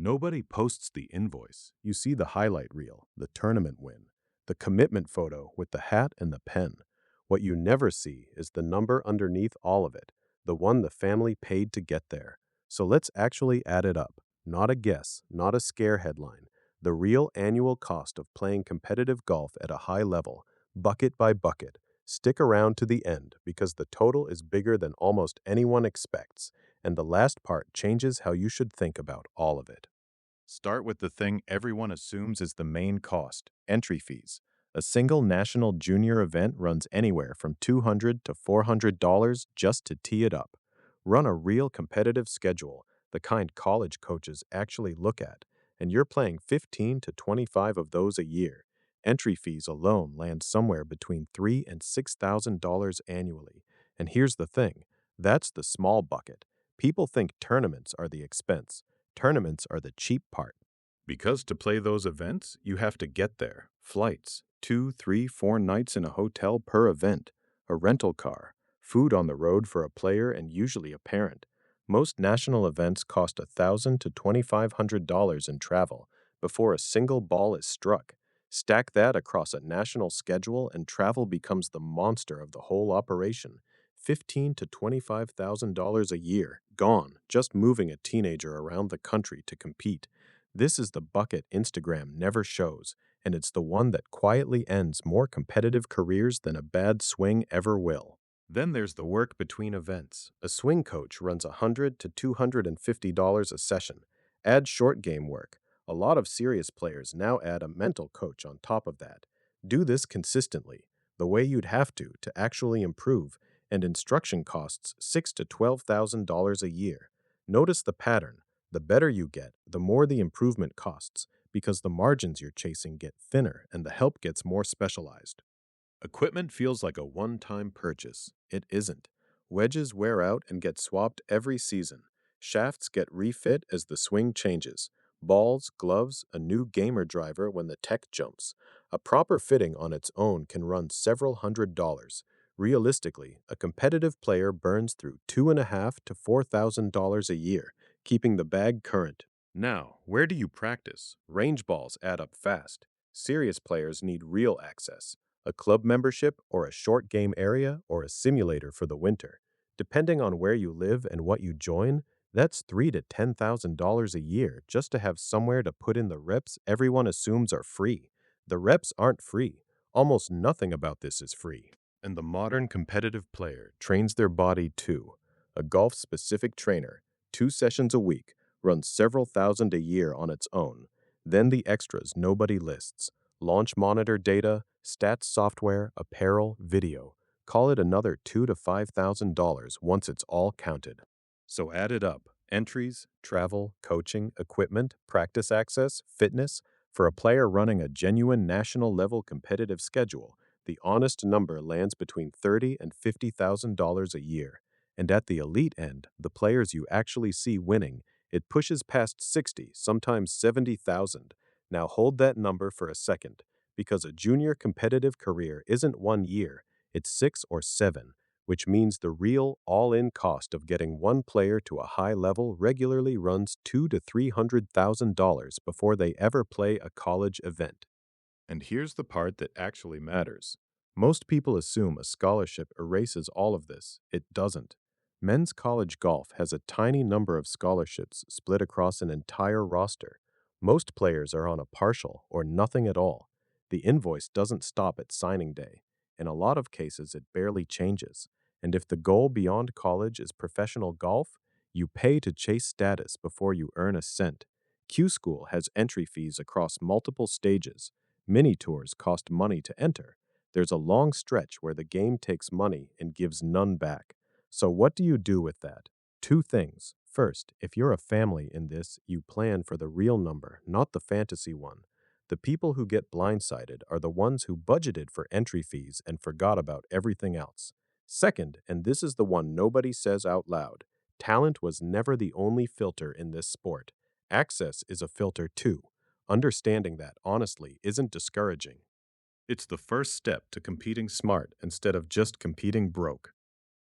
Nobody posts the invoice. You see the highlight reel, the tournament win, the commitment photo with the hat and the pen. What you never see is the number underneath all of it, the one the family paid to get there. So let's actually add it up. Not a guess, not a scare headline. The real annual cost of playing competitive golf at a high level, bucket by bucket. Stick around to the end because the total is bigger than almost anyone expects, and the last part changes how you should think about all of it. Start with the thing everyone assumes is the main cost, entry fees. A single national junior event runs anywhere from $200 to $400 just to tee it up. Run a real competitive schedule, the kind college coaches actually look at, and you're playing 15 to 25 of those a year. Entry fees alone land somewhere between $3,000 and $6,000 annually. And here's the thing, that's the small bucket. People think tournaments are the expense. Tournaments are the cheap part. Because to play those events, you have to get there. Flights, 2, 3, 4 nights in a hotel per event, a rental car, food on the road for a player and usually a parent. Most national events cost $1,000 to $2,500 in travel before a single ball is struck. Stack that across a national schedule and travel becomes the monster of the whole operation. $15,000 to $25,000 a year, gone, just moving a teenager around the country to compete. This is the bucket Instagram never shows, and it's the one that quietly ends more competitive careers than a bad swing ever will. Then there's the work between events. A swing coach runs $100 to $250 a session. Add short game work. A lot of serious players now add a mental coach on top of that. Do this consistently, the way you'd have to actually improve, and instruction costs $6,000 to $12,000 a year. Notice the pattern. The better you get, the more the improvement costs, because the margins you're chasing get thinner and the help gets more specialized. Equipment feels like a one-time purchase. It isn't. Wedges wear out and get swapped every season. Shafts get refit as the swing changes. Balls, gloves, a new gamer driver when the tech jumps. A proper fitting on its own can run several $100s. Realistically, a competitive player burns through $2,500 to $4,000 a year, keeping the bag current. Now, where do you practice? Range balls add up fast. Serious players need real access, a club membership or a short game area or a simulator for the winter. Depending on where you live and what you join, that's $3,000 to $10,000 a year just to have somewhere to put in the reps everyone assumes are free. The reps aren't free. Almost nothing about this is free. And the modern competitive player trains their body too. A golf-specific trainer, 2 sessions a week, runs several thousand a year on its own. Then the extras nobody lists. Launch monitor data, stats software, apparel, video. Call it another $2,000 to $5,000 once it's all counted. So add it up. Entries, travel, coaching, equipment, practice access, fitness. For a player running a genuine national-level competitive schedule, the honest number lands between $30,000 and $50,000 a year. And at the elite end, the players you actually see winning, it pushes past 60, sometimes 70,000. Now hold that number for a second, because a junior competitive career isn't 1 year, it's 6 or 7, which means the real all-in cost of getting one player to a high level regularly runs $200,000 to $300,000 before they ever play a college event. And here's the part that actually matters. Most people assume a scholarship erases all of this. It doesn't. Men's college golf has a tiny number of scholarships split across an entire roster. Most players are on a partial or nothing at all. The invoice doesn't stop at signing day. In a lot of cases, it barely changes. And if the goal beyond college is professional golf, you pay to chase status before you earn a cent. Q School has entry fees across multiple stages. Mini tours cost money to enter. There's a long stretch where the game takes money and gives none back. So what do you do with that? Two things. First, if you're a family in this, you plan for the real number, not the fantasy one. The people who get blindsided are the ones who budgeted for entry fees and forgot about everything else. Second, and this is the one nobody says out loud, talent was never the only filter in this sport. Access is a filter too. Understanding that, honestly, isn't discouraging. It's the first step to competing smart instead of just competing broke.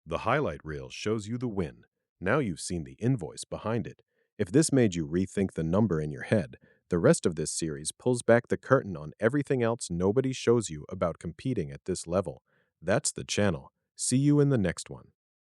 The highlight reel shows you the win. Now you've seen the invoice behind it. If this made you rethink the number in your head, the rest of this series pulls back the curtain on everything else nobody shows you about competing at this level. That's the channel. See you in the next one.